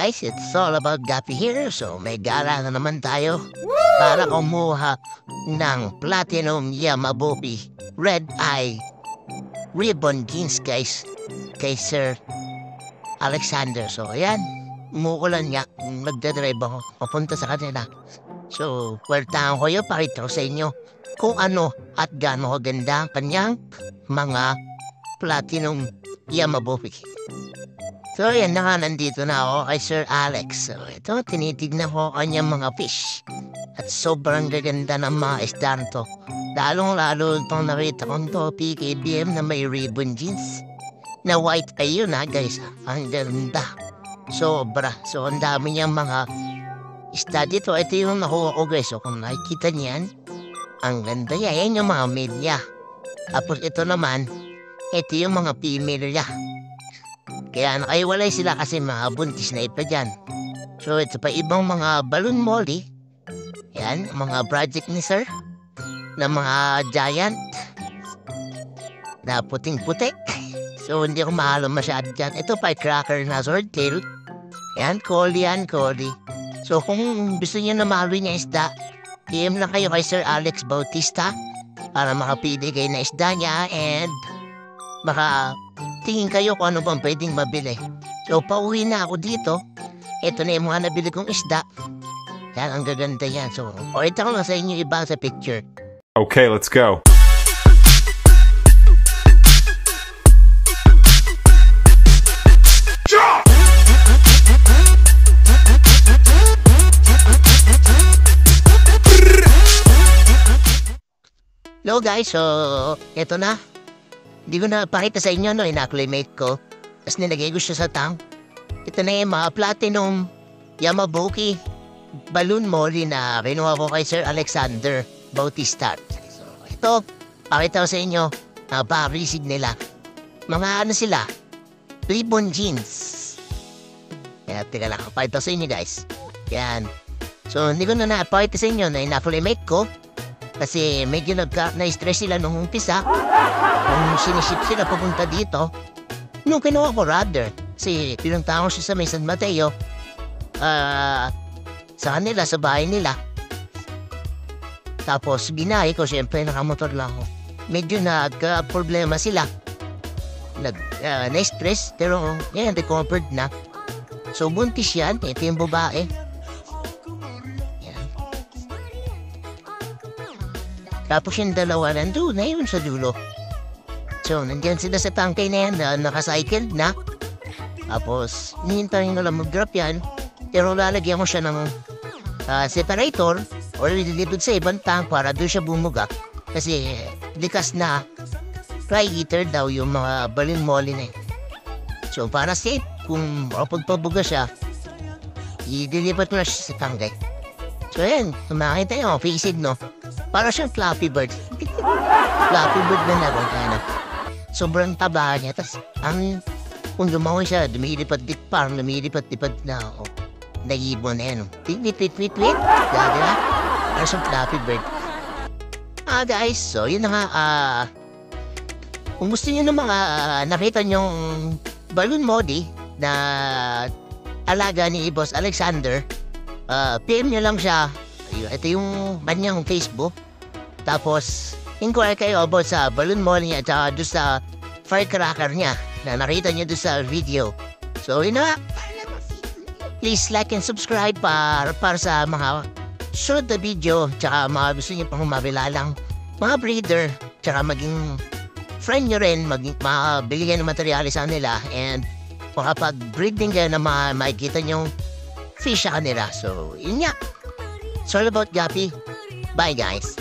guys, it's all about Gappy here. So may gala na naman tayo para kumuha ng Platinum Yamabuki Red Eye Ribbon Jeans guys kay Sir Alexander. So ayan, umuulan nga, nagdadrive ako papunta sa kanila. So weltahan ko yun, pakita ko sa inyo kung ano at gaano kaganda ang kanyang mga Platinum Yamabuki. So yan na nga, nandito na ako kay Sir Alex. So ito, tinitignan ko kanyang mga fish. At sobrang gaganda ng mga isda to. Lalong-lalo itong nakita kong to, PKBM na may ribbon jeans. Na white ay yun ha guys. Ang ganda. Sobra. So ang dami niyang mga isda dito. Ito yung nakuha ko guys. So kung nakikita niyan, ang ganda niya. Yan yung mga male niya. Tapos ito naman, ito yung mga female niya. Kaya nakaiwalay sila kasi mga buntis na ipa dyan. So ito pa ibang mga balloon molly. Yan, mga project ni Sir. Na mga giant. Na puting-puti. So hindi ko mahalo masyado dyan. Ito pa cracker na swordtail. Yan, collie yan, collie. So kung gusto niyo na mahalo niya isda, PM lang kayo kay Sir Alex Bautista para makapili kayo na isda niya and tingin kayo kung ano bang pwedeng mabili. So, pauwi na ako dito. Ito na yung mga nabili kong isda. Yan, ang gaganda yan. So, ito ko lang sa inyo iba sa picture. Okay, let's go. Hello guys, so, ito na. Hindi ko na pakita sa inyo, no, ina-acclimate ko. Tapos nilagay ko siya sa tank. Ito na yung mga Platinum Yamabuki Balloon Molly na kinuha ko kay Sir Alexander Bautista. So, ito, pakita ko sa inyo, pa-receive nila. Mga ano sila, ribbon jeans. Kaya, teka lang, pakita ko sa inyo guys. Yan. So, hindi ko na napakita sa inyo na ina-acclimate ko. Kasi medyo na-stress sila nung umpisa. Nung siniship sila papunta dito. Nung kinuha ko rather. Kasi pinunta ko siya sa may San Mateo. Sa kanila, sa bahay nila. Tapos binahay ko, siyempre nakamotor lang ako. Medyo nagka-problema sila. Na-stress, pero yan, recovered na. So buntis yan, ito yung babae. Tapos yung dalawa nandun na yun sa dulo. So, nandiyan sila sa tangkay na yan na nakacycle na. Tapos, nihintayin na lang mag-drop yan. Pero lalagyan ko siya ng separator or ililipid sa ibang tank para doon siya bumuga. Kasi, likas na fly eater daw yung mga balloon molly na yun. So, para safe, kung pagpabuga siya, ililipat mo na siya sa tangkay. So, yan. Makita nyo, facing, no? Para siyang Flappy Bird. Flappy Bird na naroon. Ano. Sobrang taba niya. Tapos, kung lumawan siya, lumilipad-lipad, parang lumilipad-lipad na ako. Nag-ibon na yan. Wait. Diba? Para siyang Flappy Bird. Guys, so yun na nga. Kung gusto nyo ng mga nakita nyong balloon molly na alaga ni Boss Alexander, PM nyo lang siya. Ito yung kanyang Facebook. Tapos, inquire kayo about sa balloon molly niya at saka doon sa firecracker niya na nakita niyo doon sa video. So, yun na. Please like and subscribe para sa mga sunod na video tsaka mga gusto niyo pang mabilalang mga breeder tsaka maging friend nyo rin, mabili kayo ng materyales sa nila and makapag-breed din kayo na makikita nyong fish sa kanila. So, yun nga. It's all about Gappy. Bye guys.